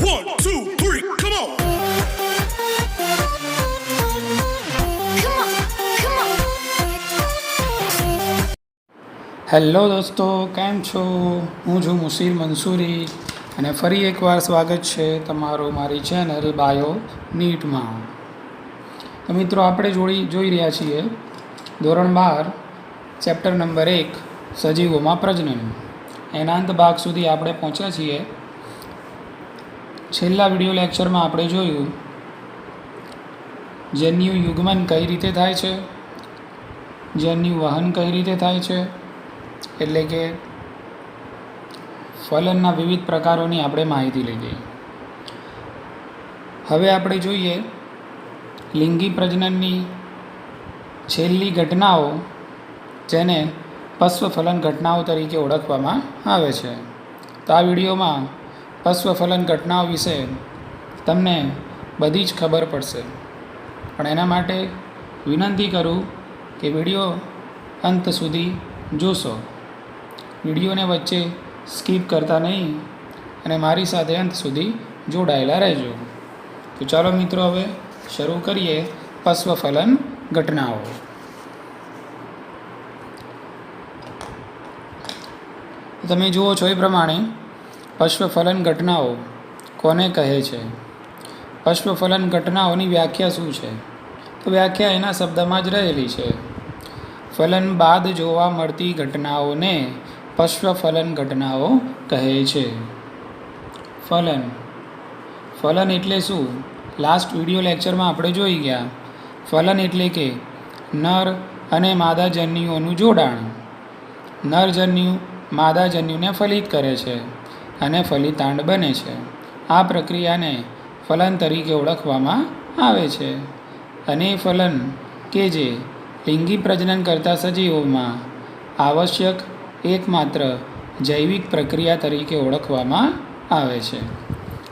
1, 2, 3, come on. Hello દોસ્તો, કેમ છો? હું છું મુસીર મંસૂરી અને ફરી એકવાર સ્વાગત છે તમારું મારી ચેનલ બાયો નીટમાં. તો મિત્રો, આપણે જોઈ રહ્યા છીએ ધોરણ 12 ચેપ્ટર નંબર 1 સજીવોમાં પ્રજનન. એના અંત ભાગ સુધી આપણે પહોંચ્યા છીએ. છેલ્લા વિડીયો લેક્ચરમાં આપણે જોયું જન્યુ યુગ્મન કઈ રીતે થાય છે, જન્યુ વહન કઈ રીતે થાય છે, એટલે કે ફલનના વિવિધ પ્રકારોની આપણે માહિતી લીધી. હવે આપણે જોઈએ લિંગી પ્રજનનની છેલ્લી ઘટનાઓ, જેને પશ્વફલન ઘટનાઓ તરીકે ઓળખવામાં આવે છે. તો આ વિડીયોમાં પશ્વફલન ઘટનાઓ વિશે તમને બધી જ ખબર પડશે, પણ એના માટે વિનંતી કરું કે વિડીયો અંત સુધી જોશો. વિડીયોને વચ્ચે સ્કીપ કરતા નહીં અને મારી સાથે અંત સુધી જોડાયેલા રહેજો. તો ચાલો મિત્રો, હવે શરૂ કરીએ પશ્વફલન ઘટનાઓ. તમે જુઓ છો એ પ્રમાણે પશ્વફલન ઘટનાઓ કોને કહે છે? પશ્વફલન ઘટનાઓની વ્યાખ્યા શું છે? તો વ્યાખ્યા એના શબ્દમાં જ રહેલી છે. ફલન બાદ જોવા મળતી ઘટનાઓને પશ્વફલન ઘટનાઓ કહે છે. ફલન એટલે શું? લાસ્ટ વિડીયો લેક્ચરમાં આપણે જોઈ ગયા. ફલન એટલે કે નર અને માદા જન્યુઓનું જોડાણ. નરજન્યુ માદાજન્યુને ફલિત કરે છે અને ફલિતાંડ બને છે. આ પ્રક્રિયાને ફલન તરીકે ઓળખવામાં આવે છે. અને ફલન કે જે લિંગી પ્રજનન કરતા સજીવોમાં આવશ્યક એકમાત્ર જૈવિક પ્રક્રિયા તરીકે ઓળખવામાં આવે છે.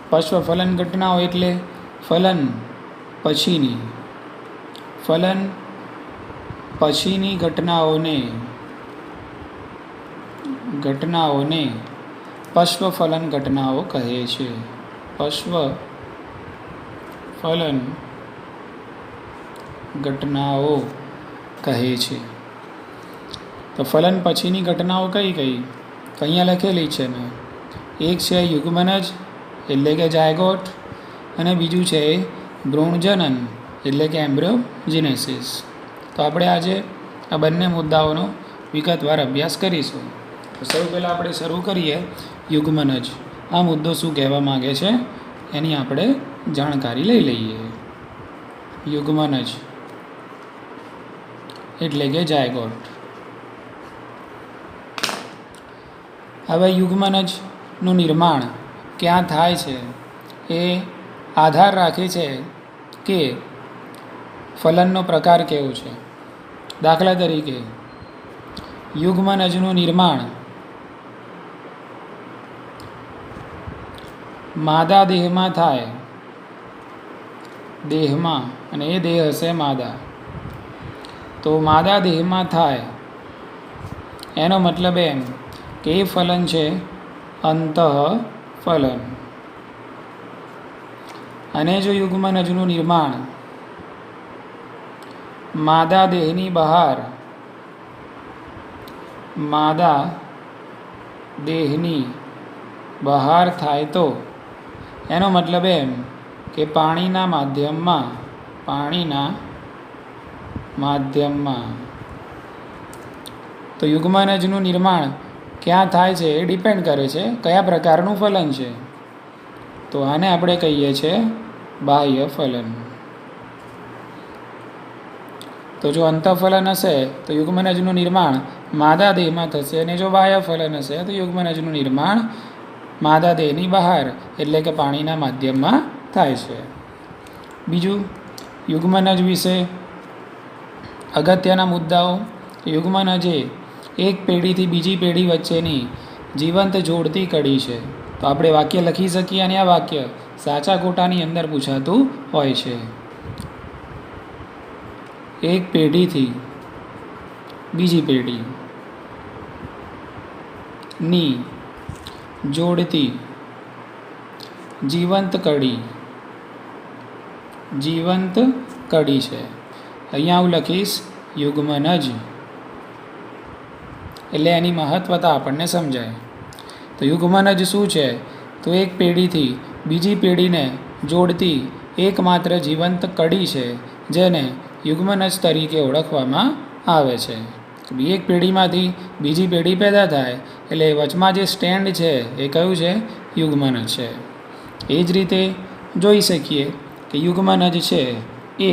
પશ્વફલન ઘટનાઓ એટલે ફલન પછીની ઘટનાઓને પશ્વફલન ઘટનાઓ કહે છે. પશ્વફલન ઘટનાઓ કહે છે. તો ફલન પછીની ઘટનાઓ કઈ કઈ? તો અહીંયા લખેલી છે મેં. એક છે યુગ્મનજ એટલે કે જાયગોટ, અને બીજું છે ભ્રૂણજનન એટલે કે એમ્બ્રિયોજેનેસિસ. તો આપણે આજે આ બંને મુદ્દાઓનો વિગતવાર અભ્યાસ કરીશું. તો સૌ પહેલાં આપણે શરૂ કરીએ યુગ્મનજ. આ મુદ્દો શું કહેવા માગે છે એની આપણે જાણકારી લઈ લઈએ. યુગ્મનજ એટલે કે જાયગોટ. હવે યુગ્મનજનું નિર્માણ ક્યાં થાય છે એ આધાર રાખે છે કે ફલનનો પ્રકાર કેવો છે. દાખલા તરીકે યુગ્મનજનું નિર્માણ માદા દેહમાં થાય, દેહમાં, અને એ દેહ હશે માદા. તો માદા દેહમાં થાય એનો મતલબ એમ કે એ ફલન છે અંતઃફલન. અને જો યુગ્મનજનું નિર્માણ માદા દેહની બહાર, માદા દેહની બહાર થાય તો એનો મતલબ એમ કે પાણીના માધ્યમમાં. તો યુગ્મનજનું નિર્માણ ક્યાં થાય છે એ ડિપેન્ડ કરે છે કયા પ્રકારનું ફલન છે. તો આને આપણે કહીએ છીએ બાહ્ય ફલન. તો જો અંતઃફલન હશે તો યુગ્મનજનું નિર્માણ માદા દેહમાં થશે, અને જો બાહ્ય ફલન હશે તો યુગ્મનજનું નિર્માણ માદા દેહની બહાર એટલે કે પાણીના માધ્યમમાં થાય છે. બીજું, યુગ્મનજ વિશે અગત્યના મુદ્દાઓ. યુગ્મનજ એ એક પેઢીથી બીજી પેઢી વચ્ચેની જીવંત જોડતી કડી છે. તો આપણે વાક્ય લખી શકીએ અને આ વાક્ય સાચા ખોટાની અંદર પૂછાતું હોય છે. એક પેઢીથી બીજી પેઢીની જોડતી જીવંત કડી, જીવંત કડી છે. અહીંયા હું લખીશ યુગ્મનજ, એટલે એની મહત્વતા આપણને સમજાય. તો યુગ્મનજ શું છે? તો એક પેઢીથી બીજી પેઢીને જોડતી એકમાત્ર જીવંત કડી છે, જેને યુગ્મનજ તરીકે ઓળખવામાં આવે છે. એક પેઢીમાંથી બીજી પેઢી પેદા થાય એટલે વચમાં જે સ્ટેન્ડ છે એ કયું છે? યુગ્મનજ છે. એ જ રીતે જોઈ શકીએ કે યુગ્મનજ છે એ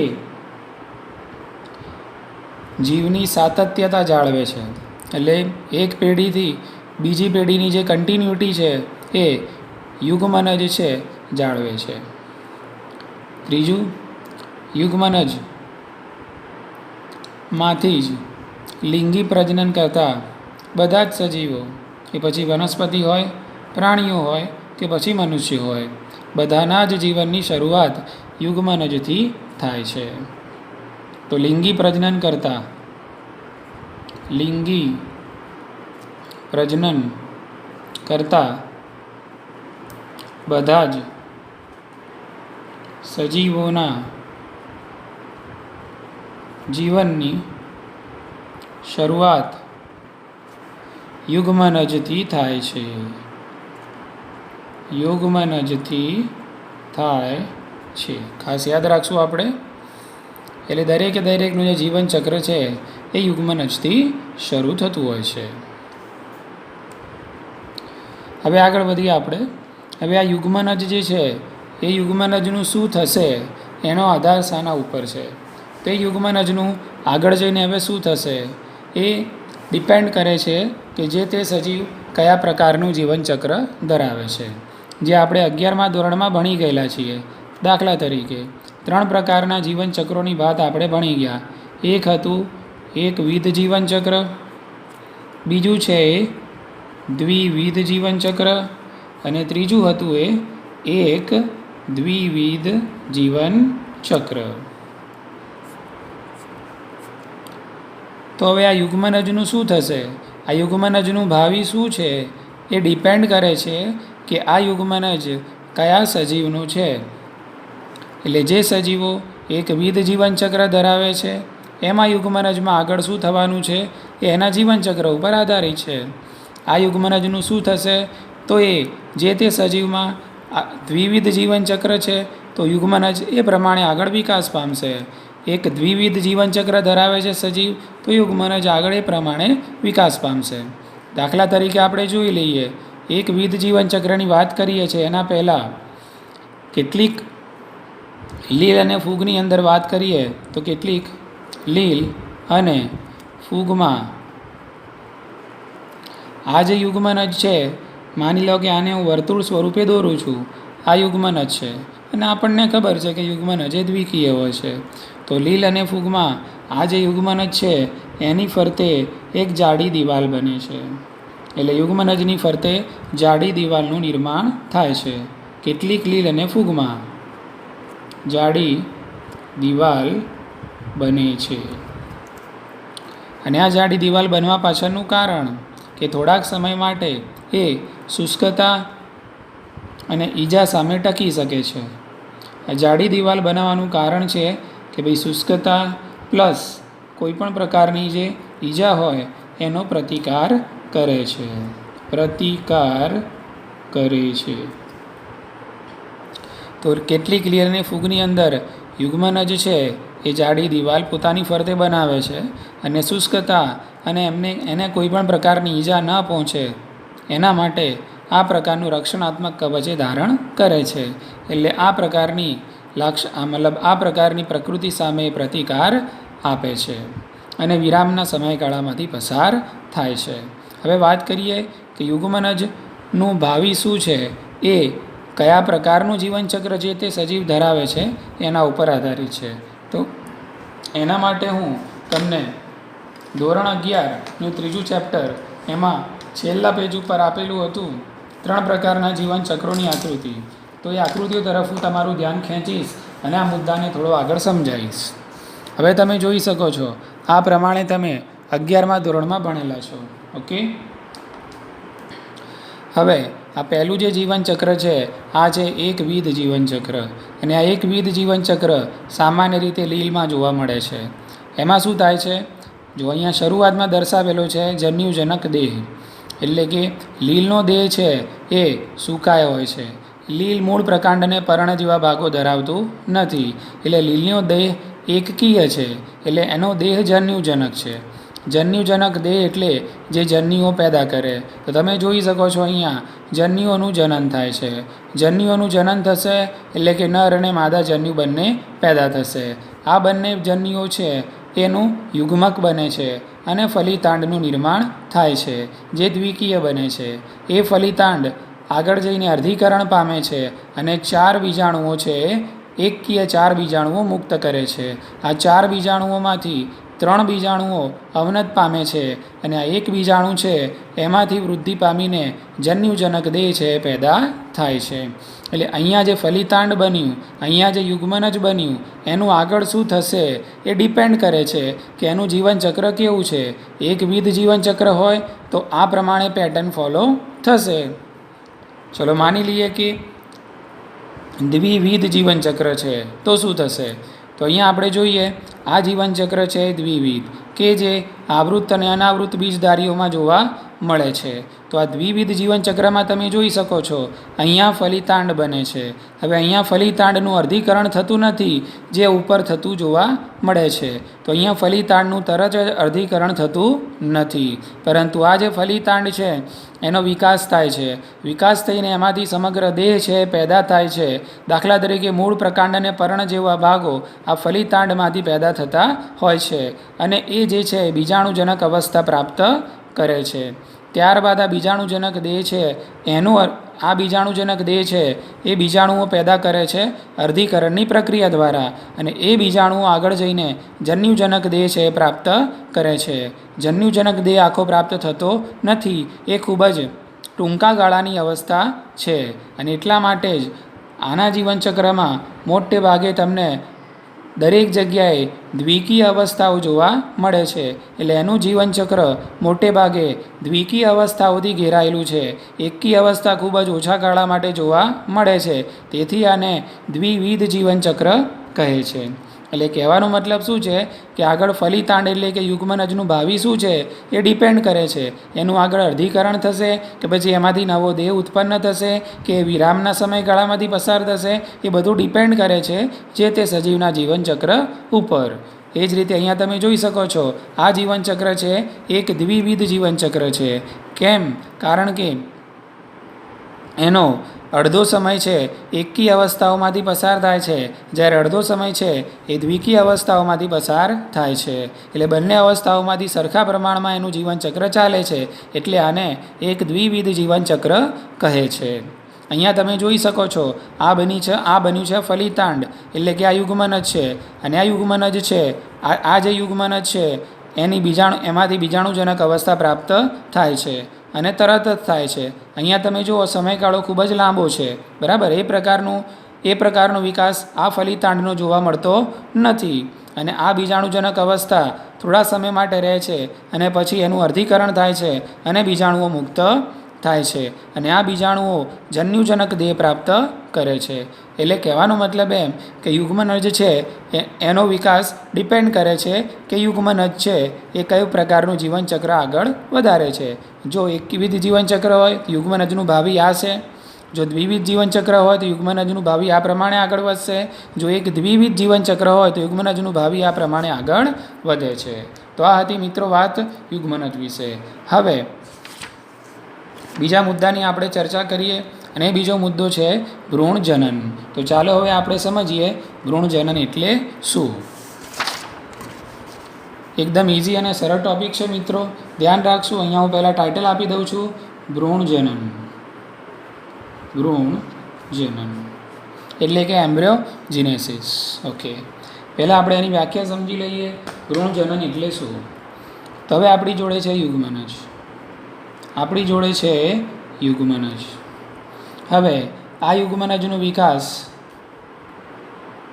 જીવની સાતત્યતા જાળવે છે. એટલે એક પેઢીથી બીજી પેઢીની જે કન્ટિન્યુટી છે એ યુગ્મનજ છે જાળવે છે. ત્રીજું, યુગ્મનજ માંથી જ લિંગી પ્રજનન કરતા બધા જ સજીવો, કે પછી વનસ્પતિ હોય, પ્રાણીઓ હોય કે પછી મનુષ્ય હોય, બધાના જ જીવનની શરૂઆત યુગ્મનજથી થાય છે. તો લિંગી પ્રજનન કરતા, લિંગી પ્રજનન કરતા બધા જ સજીવોના જીવનની શરૂઆત યુગ્મનજથી થાય છે. યુગ્મનજથી થાય છે, ખાસ યાદ રાખશું આપણે. એટલે દરેકે દરેકનું જે જીવન ચક્ર છે એ યુગ્મનજથી શરૂ થતું હોય છે. હવે આગળ વધીએ આપણે. હવે આ યુગ્મનજ જે છે એ યુગ્મનજનું શું થશે એનો આધાર શાના ઉપર છે? તે યુગ્મનજનું આગળ જઈને હવે શું થશે એ ડિપેન્ડ કરે છે કે જે તે સજીવ કયા પ્રકારનું જીવનચક્ર ધરાવે છે. જે આપણે 11મા ધોરણમાં ભણી ગયેલા છીએ. દાખલા તરીકે 3 પ્રકારના જીવનચક્રોની વાત આપણે ભણી ગયા. એક હતું એકવિધ જીવનચક્ર, બીજું છે એ દ્વિવિધ જીવનચક્ર, અને ત્રીજું હતું એ એક દ્વિવિધ જીવનચક્ર. તો હવે આ યુગ્મનજનું શું થશે? આ યુગ્મનજનું ભાવિ શું છે એ ડિપેન્ડ કરે છે કે આ યુગ્મનજ કયા સજીવનું છે. એટલે જે સજીવો એકવિધ જીવનચક્ર ધરાવે છે એમાં યુગ્મનજમાં આગળ શું થવાનું છે એ એના જીવનચક્ર ઉપર આધારિત છે. આ યુગ્મનજનું શું થશે? તો એ જે તે સજીવમાં દ્વિવિધ જીવનચક્ર છે તો યુગ્મનજ એ પ્રમાણે આગળ વિકાસ પામશે. એક દ્વિવિધ જીવનચક્ર ધરાવે છે સજીવ તો યુગ્મનજ આગળ એ પ્રમાણે વિકાસ પામશે. દાખલા તરીકે આપણે જોઈ લઈએ, એકવિધ જીવનચક્રની વાત કરીએ છીએ એના પહેલાં કેટલીક લીલ અને ફૂગની અંદર વાત કરીએ તો કેટલીક લીલ અને ફૂગમાં આ જે યુગ્મનજ છે, માની લો કે આને હું વર્તુળ સ્વરૂપે દોરું છું, આ યુગ્મનજ છે અને આપણને ખબર છે કે યુગ્મનજ એ દ્વિકીય હોય છે. તો લીલ અને ફૂગમાં આ જે યુગ્મનજ છે એની ફરતે એક જાડી દિવાલ બને છે. એટલે યુગ્મનજની ફરતે જાડી દિવાલનું નિર્માણ થાય છે. કેટલીક લીલ અને ફૂગમાં જાડી દિવાલ બને છે. અને આ જાડી દિવાલ બનવા પાછળનું કારણ કે થોડાક સમય માટે એ શુષ્કતા અને ઈજા સામે ટકી શકે છે. આ જાડી દિવાલ બનાવવાનું કારણ છે કે ભાઈ શુષ્કતા પ્લસ કોઈપણ પ્રકારની જે ઈજા હોય એનો પ્રતિકાર કરે છે. પ્રતિકાર કરે છે. તો કેટલીક લીલ અને ફૂગની અંદર યુગ્મનજ છે એ જાડી દિવાલ પોતાની ફરતે બનાવે છે અને શુષ્કતા અને એને કોઈપણ પ્રકારની ઈજા ન પહોંચે એના માટે આ પ્રકારનું રક્ષણાત્મક કવચ ધારણ કરે છે. એટલે આ પ્રકારની આ પ્રકારની પ્રકૃતિ સામે પ્રતિકાર આપે છે અને વિરામના સમયગાળામાંથી પસાર થાય છે. હવે વાત કરીએ કે યુગ્મનજનું ભાવિ શું છે એ કયા પ્રકારનું જીવનચક્ર જે તે સજીવ ધરાવે છે એના ઉપર આધારિત છે. તો એના માટે હું તમને ધોરણ 11નું 3જું ચેપ્ટર એમાં છેલ્લા પેજ ઉપર આપેલું હતું 3 પ્રકારના જીવનચક્રોની આકૃતિ. તો એ આકૃતિઓ તરફ હું તમારું ધ્યાન ખેંચીશ અને આ મુદ્દાને થોડો આગળ સમજાવીશ. હવે તમે જોઈ શકો છો આ પ્રમાણે તમે 11મા ધોરણમાં ભણેલા છો. ઓકે. હવે આ પહેલું જે જીવનચક્ર છે આ છે એકવિધ જીવનચક્ર, અને આ એકવિધ જીવનચક્ર સામાન્ય રીતે લીલમાં જોવા મળે છે. એમાં શું થાય છે, જો અહીંયા શરૂઆતમાં દર્શાવેલો છે જન્યુજનક દેહ, એટલે કે લીલનો દેહ છે એ સુકાય હોય છે. લીલ મૂળ પ્રકાંડ અને પર્ણ જેવા ભાગો ધરાવતું નથી, એટલે લીલનો દેહ એકકીય છે, એટલે એનો દેહ જન્યુજનક છે. જન્યુજનક દેહ એટલે જે જન્યુઓ પેદા કરે. તો તમે જોઈ શકો છો અહીંયા જન્યુઓનું જનન થાય છે. જન્યુઓનું જનન થશે એટલે કે નર અને માદા જન્યુ બંને પેદા થશે. આ બંને જન્યુઓ છે એનું યુગ્મક બને છે અને ફલિતાંડનું નિર્માણ થાય છે, જે દ્વિકીય બને છે. એ ફલિતાંડ આગળ જઈને અર્ધીકરણ પામે છે અને 4 બીજાણુઓ છે એકકીય 4 બીજાણુઓ મુક્ત કરે છે. આ 4 બીજાણુઓમાંથી 3 બીજાણુઓ અવનત પામે છે, અને આ એક બીજાણુ છે એમાંથી વૃદ્ધિ પામીને જન્યુજનક દેહ છે પેદા થાય છે. એટલે અહીંયા જે ફલિતાંડ બન્યું, અહીંયા જે યુગ્મનજ બન્યું, એનું આગળ શું થશે એ ડિપેન્ડ કરે છે કે એનું જીવનચક્ર કેવું છે. એકવિધ જીવનચક્ર હોય તો આ પ્રમાણે પેટર્ન ફોલો થશે. ચલો માની લઈએ કે દ્વિવિધ જીવનચક્ર છે, તો શું થશે? તો અહીંયા આપણે જોઈએ આ જીવનચક્ર છે દ્વિવિધ, કે જે આવૃત્ત અને અનાવૃત્ત બીજધારીઓમાં જોવા મળે છે. તો આ દ્વિવિધ જીવનચક્રમાં તમે જોઈ શકો છો અહીંયા ફલિતાંડ બને છે. હવે અહીંયા ફલિતાંડનું અર્ધીકરણ થતું નથી, જે ઉપર થતું જોવા મળે છે. તો અહીંયા ફલિતાંડનું તરત જ અર્ધીકરણ થતું નથી, પરંતુ આ જે ફલિતાંડ છે એનો વિકાસ થાય છે. વિકાસ થઈને એમાંથી સમગ્ર દેહ છે પેદા થાય છે. દાખલા તરીકે મૂળ પ્રકાંડ અને પર્ણ જેવા ભાગો આ ફલિતાંડમાંથી પેદા થતા હોય છે, અને એ જે છે બીજાણુજનક અવસ્થા પ્રાપ્ત કરે છે. ત્યારબાદ આ બીજાણુજનક દેહ છે આ બીજાણુજનક દેહ છે એ બીજાણુઓ પેદા કરે છે અર્ધીકરણની પ્રક્રિયા દ્વારા, અને એ બીજાણુઓ આગળ જઈને જન્યુજનક દેહ છે એ પ્રાપ્ત કરે છે. જન્યુજનક દેહ આખો પ્રાપ્ત થતો નથી, એ ખૂબ જ ટૂંકા ગાળાની અવસ્થા છે, અને એટલા માટે જ આના જીવનચક્રમાં મોટે ભાગે તમને દરેક જગ્યાએ દ્વિકીય અવસ્થાઓ જોવા મળે છે. એટલે એનું જીવનચક્ર મોટે ભાગે દ્વિકીય અવસ્થાઓથી ઘેરાયેલું છે. એકી અવસ્થા ખૂબ જ ઓછા ગાળા માટે જોવા મળે છે, તેથી આને દ્વિવિધ જીવનચક્ર કહે છે. એટલે કહેવાનો મતલબ શું છે કે આગળ ફલિતાંડ એટલે કે યુગ્મનજનું ભાવિ શું છે એ ડિપેન્ડ કરે છે. એનું આગળ અર્ધીકરણ થશે કે પછી એમાંથી નવો દેહ ઉત્પન્ન થશે કે વિરામના સમયગાળામાંથી પસાર થશે, એ બધું ડિપેન્ડ કરે છે જે તે સજીવના જીવનચક્ર ઉપર. એ જ રીતે અહીંયા તમે જોઈ શકો છો આ જીવનચક્ર છે એક દ્વિવિધ જીવનચક્ર છે. કેમ? કારણ કે એનો અડધો સમય છે એકી અવસ્થાઓમાંથી પસાર થાય છે, જ્યારે અડધો સમય છે એ દ્વિકીય અવસ્થાઓમાંથી પસાર થાય છે. એટલે બંને અવસ્થાઓમાંથી સરખા પ્રમાણમાં એનું જીવનચક્ર ચાલે છે, એટલે આને એક દ્વિવિધ જીવનચક્ર કહે છે. અહીંયા તમે જોઈ શકો છો આ બન્યું છે ફલિતાંડ, એટલે કે આ યુગ્મનજ છે, અને આ યુગ્મનજ છે આ જે યુગ્મનજ છે એમાંથી બીજાણુજનક અવસ્થા પ્રાપ્ત થાય છે, અને તરત જ થાય છે. અહીંયા તમે જુઓ સમયગાળો ખૂબ જ લાંબો છે, બરાબર. એ પ્રકારનો વિકાસ આ ફલિતાંડનો જોવા મળતો નથી, અને આ બીજાણુજનક અવસ્થા થોડા સમય માટે રહે છે, અને પછી એનું અર્ધીકરણ થાય છે અને બીજાણુઓ મુક્ત થાય છે, અને આ બીજાણુઓ જન્યુજનક દેહ પ્રાપ્ત કરે છે. એટલે કહેવાનો મતલબ એમ કે યુગ્મનજ છે એનો વિકાસ ડિપેન્ડ કરે છે કે યુગ્મનજ છે એ કયું પ્રકારનું જીવનચક્ર આગળ વધારે છે. જો એકવિધ જીવનચક્ર હોય તો યુગ્મનજનું ભાવિ આ છે, જો દ્વિવિધ જીવનચક્ર હોય તો યુગ્મનજનું ભાવિ આ પ્રમાણે આગળ વધશે, જો એક દ્વિવિધ જીવનચક્ર હોય તો યુગ્મનજનું ભાવિ આ પ્રમાણે આગળ વધે છે. તો આ હતી મિત્રો વાત યુગ્મનજ વિશે. હવે બીજા મુદ્દાની આપણે ચર્ચા કરીએ, અને બીજો મુદ્દો છે ભ્રૂણજનન. તો ચાલો હવે આપણે સમજીએ ભ્રૂણજનન એટલે શું. એકદમ ઇઝી અને સરળ ટૉપિક છે મિત્રો, ધ્યાન રાખશું. અહીંયા હું પહેલાં ટાઇટલ આપી દઉં છું, ભ્રૂણજનન. ભ્રૂણજનન એટલે કે એમ્બ્રિયોજેનેસિસ. ઓકે, પહેલાં આપણે એની વ્યાખ્યા સમજી લઈએ, ભ્રૂણજનન એટલે શું. તો હવે આપણી જોડે છે યુગ્મનજ, હવે આ યુગ્મનજનો વિકાસ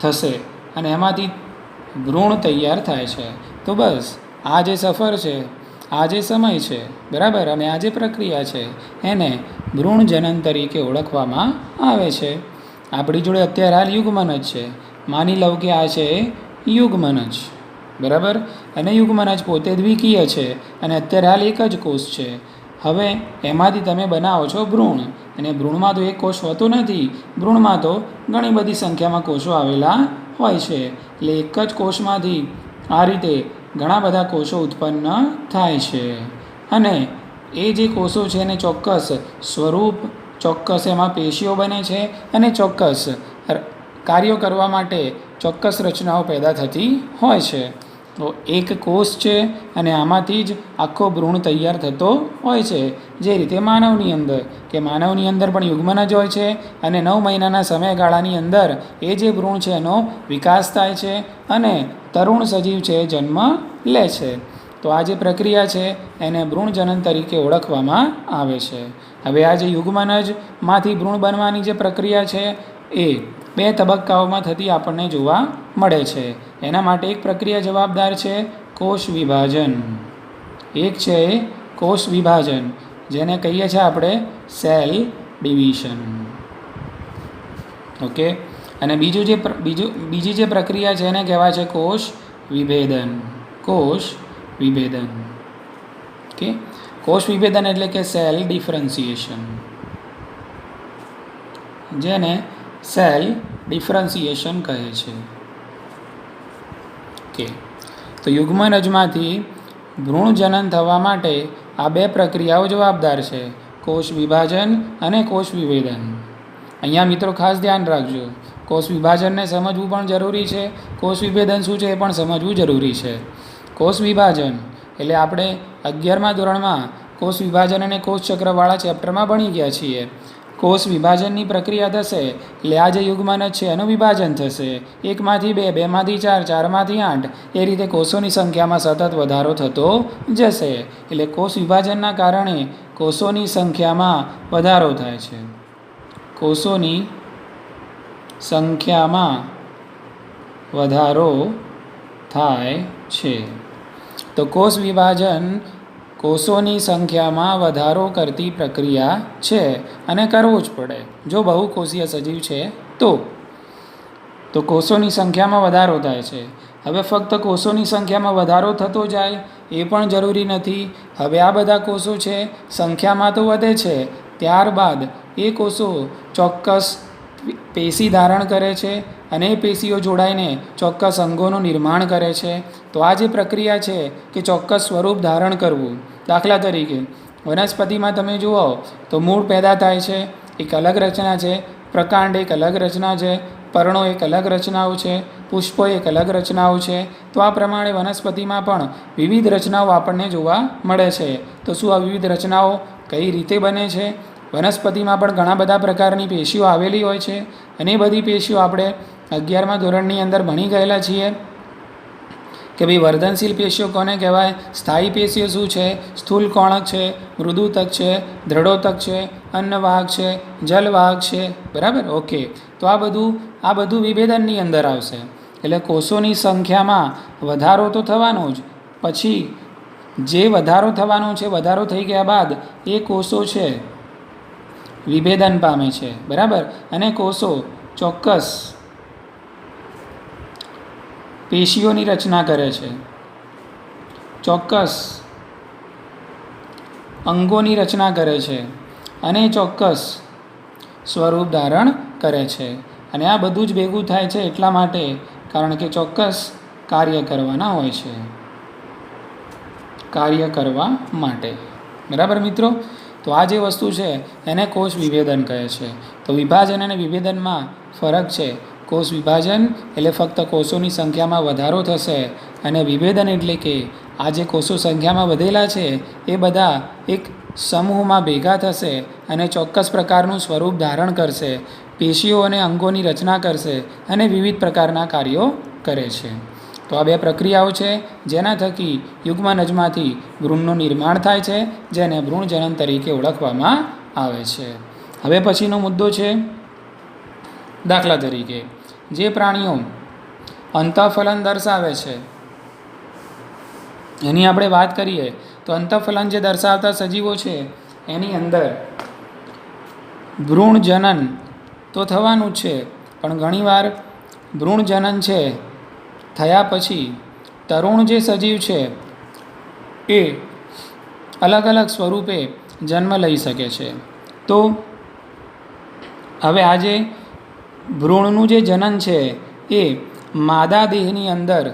થશે અને એમાંથી ભ્રૂણ તૈયાર થાય છે. તો બસ આ જે સફર છે આ જે સમય છે બરાબર, અને આ જે પ્રક્રિયા છે એને ભ્રૂણજનન તરીકે ઓળખવામાં આવે છે. આપણી જોડે અત્યારે હાલ યુગ્મન જ છે. માની લઉં કે આ છે યુગ્મન જ, બરાબર, અને યુગ્મન જ પોતે દ્વિકીય છે અને અત્યારે હાલ એક જ કોષ છે. હવે એમાંથી તમે બનાવો છો ભ્રૂણ, અને ભ્રૂણમાં તો એક કોષ હોતો નથી, ભ્રૂણમાં તો ઘણી બધી સંખ્યામાં કોષો આવેલા હોય છે. એટલે એક જ કોષમાંથી આ રીતે ઘણા બધા કોષો ઉત્પન્ન થાય છે, અને એ જે કોષો છે એને ચોક્કસ સ્વરૂપ, ચોક્કસ એમાં પેશીઓ બને છે અને ચોક્કસ કાર્યો કરવા માટે ચોક્કસ રચનાઓ પેદા થતી હોય છે. તો એક કોષ છે અને આમાંથી જ આખો ભ્રૂણ તૈયાર થતો હોય છે. જે રીતે માનવની અંદર, કે માનવની અંદર પણ યુગ્મન જ હોય છે અને 9 મહિનાના સમયગાળાની અંદર એ જે ભ્રૂણ છે એનો વિકાસ થાય છે અને તરુણ સજીવ છે એ જન્મ લે છે. તો આ જે પ્રક્રિયા છે એને ભ્રૂણજનન તરીકે ઓળખવામાં આવે છે. હવે આ જે યુગ્મન જ માંથી ભ્રૂણ બનવાની જે પ્રક્રિયા છે એ 2 તબક્કાઓમાં થતી આપણને જોવા મળે છે. એના માટે એક પ્રક્રિયા જવાબદાર છે કોષ વિભાજન. એક છે કોષ વિભાજન, જેને કહીએ છીએ આપણે સેલ ડિવિઝન. ઓકે, અને બીજી જે પ્રક્રિયા છે એને કહેવાય છે કોષ વિભેદન. કોષ વિભેદન. ઓકે, કોષ વિભેદન એટલે કે સેલ ડિફરન્સિએશન, જેને સેલ ડિફરન્સિએશન કહે છે. ઓકે, તો યુગ્મનજમાંથી ભ્રૂણજનન થવા માટે આ 2 પ્રક્રિયાઓ જવાબદાર છે, કોષ વિભાજન અને કોષ વિભેદન. અહીંયા મિત્રો ખાસ ધ્યાન રાખજો, કોષ વિભાજનને સમજવું પણ જરૂરી છે, કોષ વિભેદન શું છે એ પણ સમજવું જરૂરી છે. કોષ વિભાજન એટલે આપણે 11મા ધોરણમાં કોષ વિભાજન અને કોષ ચક્રવાળા ચેપ્ટરમાં ભણી ગયા છીએ. કોષ વિભાજનની પ્રક્રિયા થશે એટલે આ જે યુગ્મન છે એનું વિભાજન થશે, 1માંથી 2, 2માંથી 4, 4માંથી 8, એ રીતે કોષોની સંખ્યામાં સતત વધારો થતો જશે. એટલે કોષ વિભાજનના કારણે કોષોની સંખ્યામાં વધારો થાય છે. કોષોની સંખ્યામાં વધારો થાય છે. તો કોષ વિભાજન કોષોની સંખ્યામાં વધારો કરતી પ્રક્રિયા છે અને કરવું જ પડે જો બહુકોષીય સજીવ છે તો કોષોની સંખ્યામાં વધારો થાય છે. હવે ફક્ત કોષોની સંખ્યામાં વધારો થતો જાય એ પણ જરૂરી નથી. હવે આ બધા કોષો છે સંખ્યામાં તો વધે છે, ત્યારબાદ એ કોષો ચોક્કસ પેશી ધારણ કરે છે અને એ પેશીઓ જોડાઈને ચોક્કસ અંગોનું નિર્માણ કરે છે. તો આ જે પ્રક્રિયા છે કે ચોક્કસ સ્વરૂપ ધારણ કરવું, દાખલા તરીકે વનસ્પતિમાં તમે જુઓ તો મૂળ પેદા થાય છે, એક અલગ રચના છે, પ્રકાંડ એક અલગ રચના છે, પર્ણો એક અલગ રચનાઓ છે, પુષ્પો એક અલગ રચનાઓ છે. તો આ પ્રમાણે વનસ્પતિમાં પણ વિવિધ રચનાઓ આપણને જોવા મળે છે. તો શું આ વિવિધ રચનાઓ કઈ રીતે બને છે? વનસ્પતિમાં પણ ઘણા બધા પ્રકારની પેશીઓ આવેલી હોય છે અને એ બધી પેશીઓ આપણે 11મા ધોરણની અંદર ભણી ગયેલા છીએ કે ભાઈ વર્ધનશીલ પેશીઓ કોને કહેવાય, સ્થાયી પેશીઓ શું છે, સ્થૂલ કોણક છે, મૃદુતક છે, દ્રઢોતક છે, અન્નવાહક છે, જલવાહક છે, બરાબર. ઓકે, તો આ બધું વિભેદનની અંદર આવશે. એટલે કોષોની સંખ્યામાં વધારો તો થવાનો જ, પછી જે વધારો થવાનો છે, વધારો થઈ ગયા બાદ એ કોષો છે વિભેદન પામે છે, બરાબર. અને કોષો ચોક્કસ પેશીઓની રચના કરે છે, ચોક્કસ અંગોની રચના કરે છે અને ચોક્કસ સ્વરૂપ ધારણ કરે છે. અને આ બધું જ ભેગું થાય છે એટલા માટે કારણ કે ચોક્કસ કાર્ય કરવાના હોય છે, કાર્ય કરવા માટે, બરાબર મિત્રો. તો આ જે વસ્તુ છે એને કોષ વિભેદન કહે છે. તો વિભાજન અને વિભેદનમાં ફરક છે. કોષ વિભાજન એટલે ફક્ત કોષોની સંખ્યામાં વધારો થશે અને વિભેદન એટલે કે આ જે કોષો સંખ્યામાં વધેલા છે એ બધા એક સમૂહમાં ભેગા થશે અને ચોક્કસ પ્રકારનું સ્વરૂપ ધારણ કરશે, પેશીઓ અને અંગોની રચના કરશે અને વિવિધ પ્રકારના કાર્યો કરે છે. તો આ 2 પ્રક્રિયાઓ છે જેના થકી યુગ્મનજમાંથી ભ્રૂણનું નિર્માણ થાય છે, જેને ભ્રૂણજનન તરીકે ઓળખવામાં આવે છે. હવે પછીનો મુદ્દો છે, દાખલા તરીકે જે પ્રાણીઓ અંતઃફલન દર્શાવે છે એની આપણે વાત કરીએ તો અંતઃફલન જે દર્શાવતા સજીવો છે એની અંદર ભ્રૂણ જનન તો થવાનું જ છે, પણ ઘણીવાર ભ્રૂણ જનન છે થયા પછી તરુણ જે સજીવ છે એ અલગ અલગ સ્વરૂપે જન્મ લઈ શકે છે. તો હવે આ જે ભ્રૂણનું જે જનન છે એ માદા દેહની અંદર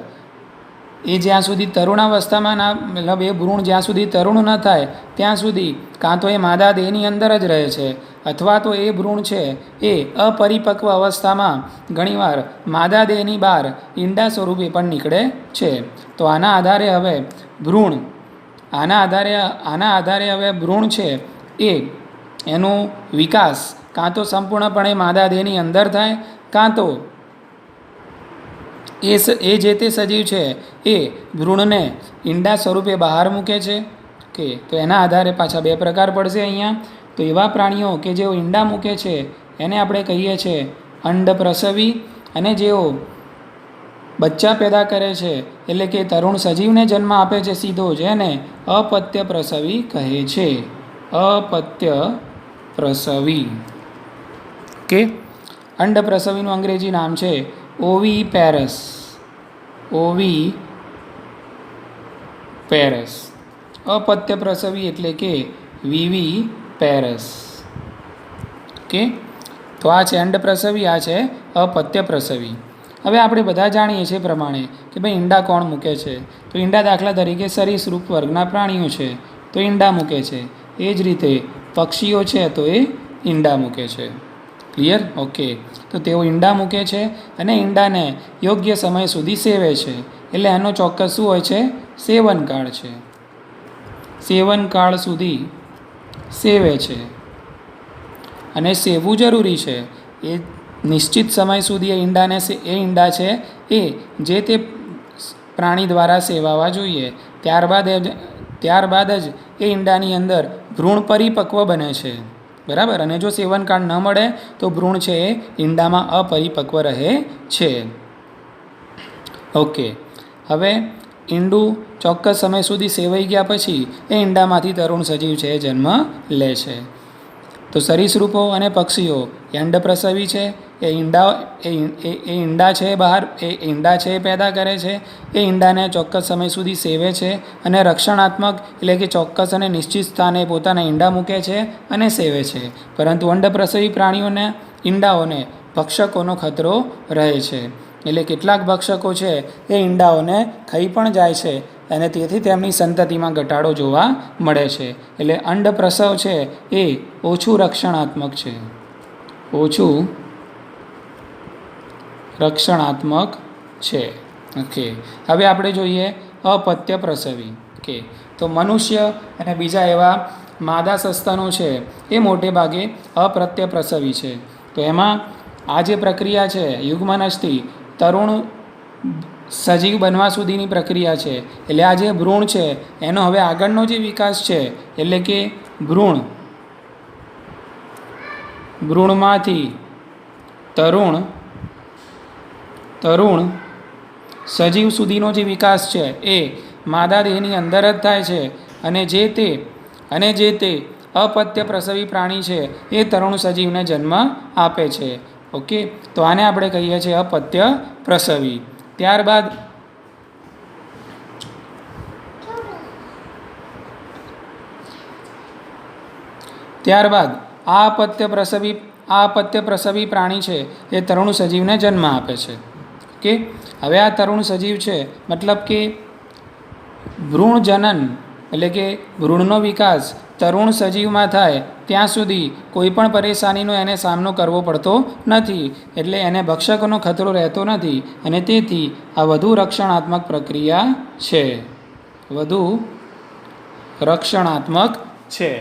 એ જ્યાં સુધી તરુણાવસ્થામાં ના, મતલબ એ ભ્રૂણ જ્યાં સુધી તરુણ ન થાય ત્યાં સુધી કાં તો એ માદા દેહની અંદર જ રહે છે, અથવા તો એ ભ્રૂણ છે એ અપરિપક્વ અવસ્થામાં ઘણીવાર માદા દેહની બહાર ઈંડા સ્વરૂપે પણ નીકળે છે. તો આના આધારે હવે ભ્રૂણ આના આધારે હવે ભ્રૂણ છે એ એનો વિકાસ કાં તો સંપૂર્ણપણે માદા દેહની અંદર થાય, કાં તો એ જે તે સજીવ છે એ ભ્રૂણને ઈંડા સ્વરૂપે બહાર મૂકે છે. કે તો એના આધારે પાછા બે પ્રકાર પડશે અહીંયા. તો એવા પ્રાણીઓ કે જેઓ ઈંડા મૂકે છે એને આપણે કહીએ છીએ અંડ પ્રસવી, અને જેઓ બચ્ચા પેદા કરે છે એટલે કે તરુણ સજીવને જન્મ આપે છે સીધો જ, એને અપત્ય પ્રસવી કહે છે. અપત્ય પ્રસવી. કે અંડ પ્રસવીનું અંગ્રેજી નામ છે ઓવીપેરસ. ઓવીપેરસ. અપત્ય પ્રસવી એટલે કે વિવીપેરસ. કે તો આ છે અંડ પ્રસવી, આ છે અપત્ય પ્રસવી. હવે આપણે બધા જાણીએ છીએ પ્રમાણે કે ભાઈ ઈંડા કોણ મૂકે છે. તો ઈંડા દાખલા તરીકે સરીસૃપ વર્ગના પ્રાણીઓ છે તો ઈંડા મૂકે છે. એ જ રીતે પક્ષીઓ છે તો એ ઈંડા મૂકે છે. ક્લિયર? ઓકે. તો તેઓ ઈંડા મૂકે છે અને ઈંડાને યોગ્ય સમય સુધી સેવે છે. એટલે એનો ચોક્કસ શું હોય છે? સેવનકાળ છે. સેવનકાળ સુધી સેવે છે, અને સેવવું જરૂરી છે. એ નિશ્ચિત સમય સુધી એ ઈંડા છે એ જે તે પ્રાણી દ્વારા સેવાવા જોઈએ. ત્યારબાદ જ એ ઈંડાની અંદર ભ્રૂણ પરિપક્વ બને છે. બરાબર? અને જો સેવનકાળ ન મળે તો ભ્રૂણ છે એ ઈંડામાં અપરિપક્વ રહે છે. ઓકે. હવે ઈંડું ચોક્કસ સમય સુધી સેવાઈ ગયા પછી એ ઈંડામાંથી તરુણ સજીવ છે એ જન્મ લે છે. તો સરીસૃપો અને પક્ષીઓ એ અંડ પ્રસવી છે. એ ઈંડા છે બહાર એ ઈંડા છે એ પેદા કરે છે. એ ઈંડાને ચોક્કસ સમય સુધી સેવે છે અને રક્ષણાત્મક એટલે કે ચોક્કસ અને નિશ્ચિત સ્થાને પોતાના ઈંડા મૂકે છે અને સેવે છે. પરંતુ અંડ પ્રસવી પ્રાણીઓને ઈંડાઓને ભક્ષકોનો ખતરો રહે છે. એટલે કેટલાક ભક્ષકો છે એ ઈંડાઓને ખાઈ પણ જાય છે અને તેથી તેમની સંતતિમાં ઘટાડો જોવા મળે છે. એટલે અંડ પ્રસવ છે એ ઓછું રક્ષણાત્મક છે. ઓછું રક્ષણાત્મક છે. ઓકે. હવે આપણે જોઈએ અપત્ય પ્રસવી. કે તો મનુષ્ય અને બીજા એવા માદા સસ્તનો છે એ મોટે ભાગે અપ્રત્ય પ્રસવી છે. તો એમાં આ જે પ્રક્રિયા છે યુગ્મનજથી તરુણ સજીવ બનવા સુધીની પ્રક્રિયા છે. એટલે આ જે ભ્રૂણ છે એનો હવે આગળનો જે વિકાસ છે એટલે કે ભ્રૂણમાંથી તરુણ સજીવ સુધીનો જે વિકાસ છે એ માદા દેહની અંદર જ થાય છે. અને જે તે અપત્ય પ્રસવી પ્રાણી છે એ તરુણ સજીવને જન્મ આપે છે. ઓકે. તો આને આપણે કહીએ છીએ અપત્ય પ્રસવી. ત્યારબાદ આ અપત્ય પ્રસવી પ્રાણી છે એ તરુણ સજીવને જન્મ આપે છે. ઓકે. હવે આ તરુણ સજીવ છે મતલબ કે ભ્રૂણ જનન એટલે કે ભ્રૂણનો વિકાસ તરુણ સજીવમાં થાય ત્યાં સુધી કોઈ પણ પરેશાનીનો એને સામનો કરવો પડતો નથી. એટલે એને ભક્ષકોનો ખતરો રહેતો નથી અને તેથી આ વધુ રક્ષણાત્મક પ્રક્રિયા છે. વધુ રક્ષણાત્મક છે.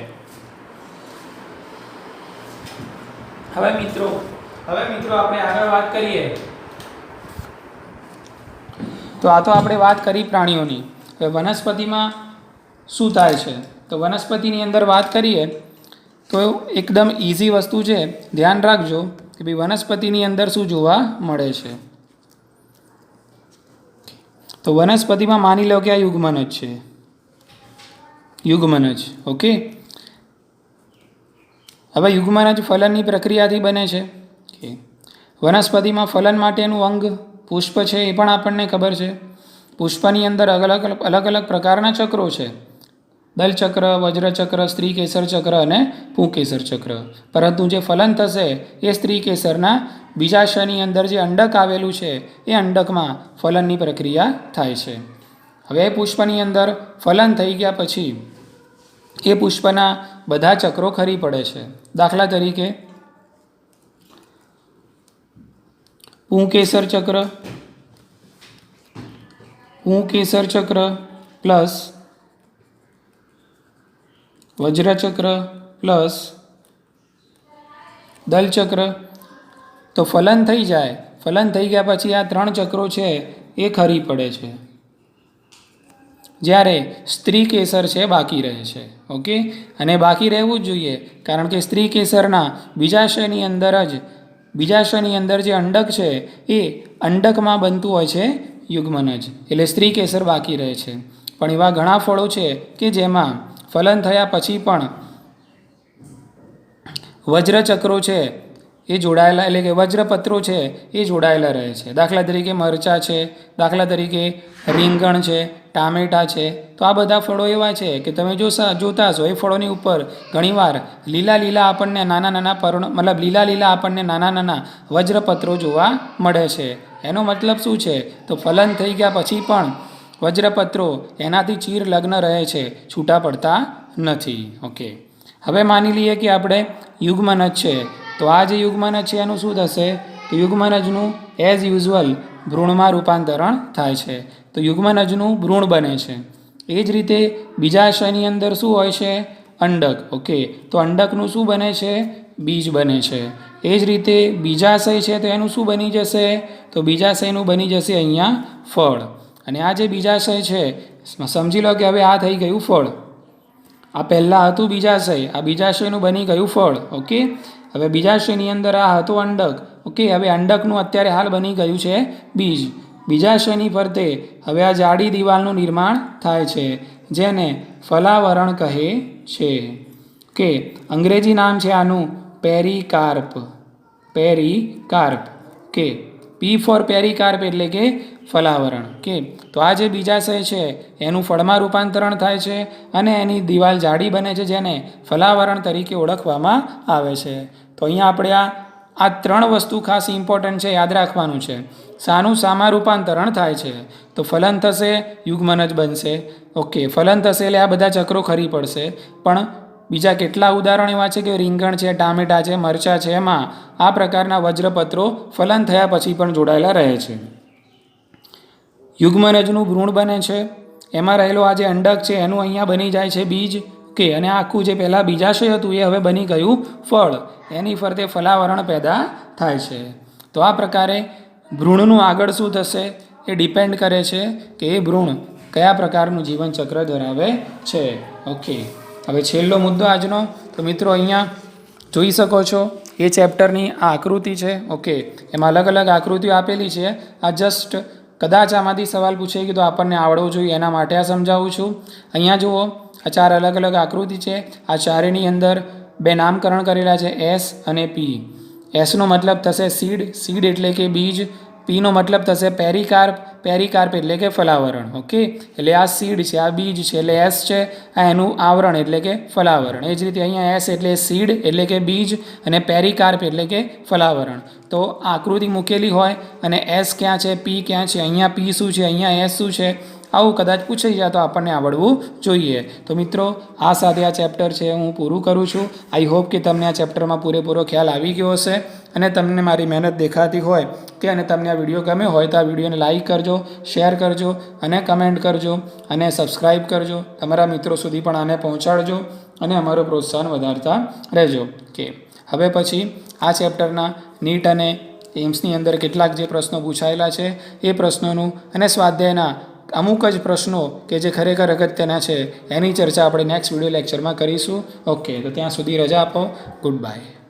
હવે મિત્રો આપણે આગળ વાત કરીએ તો આ તો આપણે વાત કરી પ્રાણીઓની. હવે વનસ્પતિમાં શું થાય છે? તો વનસ્પતિની અંદર વાત કરીએ તો એકદમ ઇઝી વસ્તુ છે. ધ્યાન રાખજો કે ભાઈ વનસ્પતિની અંદર શું જોવા મળે છે. તો વનસ્પતિમાં માની લો કે આ યુગ્મનજ છે. યુગ્મનજ. ઓકે, હવે યુગ્મનજ ફલનની પ્રક્રિયાથી બને છે. વનસ્પતિમાં ફલન માટેનું અંગ પુષ્પ છે એ પણ આપણને ખબર છે. પુષ્પની અંદર અલગ અલગ પ્રકારના ચક્રો છે, દલચક્ર, વજ્રચક્ર, સ્ત્રી કેસર ચક્ર અને પુંકેસર ચક્ર. પરંતુ જે ફલન થશે એ સ્ત્રી કેસરના બીજાશયની અંદર જે અંડક આવેલું છે એ અંડકમાં ફલનની પ્રક્રિયા થાય છે. હવે પુષ્પની અંદર ફલન થઈ ગયા પછી એ પુષ્પના બધા ચક્રો ખરી પડે છે. દાખલા તરીકે પુંકેસર ચક્ર પ્લસ વજ્રચક્ર પ્લસ દલચક્ર. તો ફલન થઈ જાય, ફલન થઈ ગયા પછી આ 3 ચક્રો છે એ ખરી પડે છે, જ્યારે સ્ત્રી કેસર છે બાકી રહે છે. ઓકે, અને બાકી રહેવું જ જોઈએ, કારણ કે સ્ત્રી કેસરના બીજાશયની અંદર જે અંડક છે એ અંડકમાં બનતું હોય છે યુગ્મનજ, એટલે સ્ત્રી કેસર બાકી રહે છે. પણ એવા ઘણા ફળો છે કે જેમાં ફલન થયા પછી પણ વજ્રચક્રો છે એ જોડાયેલા, એટલે કે વજ્રપત્રો છે એ જોડાયેલા રહે છે. દાખલા તરીકે મરચાં છે, દાખલા તરીકે રીંગણ છે, ટામેટાં છે. તો આ બધા ફળો એવા છે કે તમે જોતા હશો એ ફળોની ઉપર ઘણીવાર લીલા આપણને નાના વજ્રપત્રો જોવા મળે છે. એનો મતલબ શું છે? તો ફલન થઈ ગયા પછી પણ વજ્રપત્રો એનાથી ચીર લગ્ન રહે છે, છૂટા પડતા નથી. ઓકે, હવે માની લઈએ કે આપણે યુગ્મનજ છે, તો આ જે યુગ્મનજ છે એનું શું થશે? તો યુગ્મનજનું એઝ યુઝ્યુઅલ ભ્રૂણમાં રૂપાંતરણ થાય છે, તો યુગ્મનજનું ભ્રૂણ બને છે. એ જ રીતે બીજાશયની અંદર શું હોય છે? અંડક. ઓકે, તો અંડકનું શું બને છે? બીજ બને છે. એ જ રીતે બીજાશય છે તો એનું શું બની જશે? તો બીજાશયનું બની જશે અહીંયા ફળ. અને આ જે બીજાશય છે, સમજી લો કે હવે આ થઈ ગયું ફળ. આ પહેલાં હતું બીજાશય, આ બીજાશયનું બની ગયું ફળ. ઓકે, હવે બીજાશયની અંદર આ હતું અંડક. ઓકે, હવે અંડકનું અત્યારે હાલ બની ગયું છે બીજ. બીજાશયની ફરતે હવે આ જાડી દિવાલનું નિર્માણ થાય છે, જેને ફલાવરણ કહે છે. કે અંગ્રેજી નામ છે આનું પેરીકાર્પ. કે પી ફોર પેરીકાર્પ એટલે કે ફલાવરણ. કે તો આ જે બીજાશય છે એનું ફળમાં રૂપાંતરણ થાય છે અને એની દિવાલ જાડી બને છે, જેને ફલાવરણ તરીકે ઓળખવામાં આવે છે. તો અહીંયા આપણે આ 3 વસ્તુ ખાસ ઇમ્પોર્ટન્ટ છે, યાદ રાખવાનું છે. શામાં રૂપાંતરણ થાય છે? તો ફલન થશે, યુગ્મનજ બનશે. ઓકે, ફલન થશે એટલે આ બધા ચક્રો ખરી પડશે. પણ બીજા કેટલા ઉદાહરણ એવા છે કે રીંગણ છે, ટામેટાં છે, મરચાં છે, એમાં આ પ્રકારના વજ્રપત્રો ફલન થયા પછી પણ જોડાયેલા રહે છે. યુગ્મનજનું ભ્રૂણ બને છે, એમાં રહેલો આ જે અંડક છે એનું અહીંયા બની જાય છે બીજ. કે અને આખું જે પહેલાં બીજાશય હતું એ હવે બની ગયું ફળ, એની ફરતે ફલાવરણ પેદા થાય છે. તો આ પ્રકારે ભ્રૂણનું આગળ શું થશે એ ડિપેન્ડ કરે છે કે એ ભ્રૂણ કયા પ્રકારનું જીવનચક્ર ધરાવે છે. ઓકે, હવે છેલ્લો મુદ્દો આજનો. તો મિત્રો અહીંયા જોઈ શકો છો એ ચેપ્ટરની આ આકૃતિ છે. ઓકે, એમાં અલગ અલગ આકૃતિઓ આપેલી છે. આ જસ્ટ કદાચ આમાંથી સવાલ પૂછાઈ ગયો તો આપણને આવડવું જોઈએ એના માટે આ સમજાવું છું. અહીંયા જુઓ, આ 4 અલગ અલગ આકૃતિ છે. આ ચારેની અંદર 2 નામકરણ કરેલા છે, એસ અને પી. એસનો મતલબ થશે સીડ એટલે કે બીજ. પીનો મતલબ થશે પેરીકાર્પ એટલે કે ફલાવરણ. ઓકે, એટલે આ સીડ છે, આ બીજ છે એટલે એસ છે, આ એનું આવરણ એટલે કે ફલાવરણ. એ જ રીતે અહીંયા એસ એટલે સીડ એટલે કે બીજ અને પેરીકાર્પ એટલે કે ફલાવરણ. તો આકૃતિ મૂકેલી હોય અને એસ ક્યાં છે, પી ક્યાં છે, અહીંયા પી શું છે, અહીંયા એસ શું છે, આવું કદાચ પૂછાઈ જાય તો આપણને આવડવું જોઈએ. તો મિત્રો, આ સાથે આ ચેપ્ટર છે હું પૂરું કરું છું. આઈ હોપ કે તમને આ ચેપ્ટરમાં પૂરેપૂરો ખ્યાલ આવી ગયો હશે અને તમને મારી મહેનત દેખાતી હોય કે અને તમને આ વિડીયો ગમ્યો હોય તો આ વિડીયોને લાઇક કરજો, શેર કરજો અને કમેન્ટ કરજો અને સબસ્ક્રાઈબ કરજો. તમારા મિત્રો સુધી પણ આને પહોંચાડજો અને અમારું પ્રોત્સાહન વધારતા રહેજો. કે હવે પછી આ ચેપ્ટરના નીટ અને એમ્સની અંદર કેટલાક જે પ્રશ્નો પૂછાયેલા છે એ પ્રશ્નોનું અને સ્વાધ્યાયના અમુક જ પ્રશ્નો કે જે ખરેખર અગત્યના છે એની ચર્ચા આપણે નેક્સ્ટ વિડીયો લેક્ચરમાં કરીશું. ઓકે, તો ત્યાં સુધી રજા આપો. Good bye.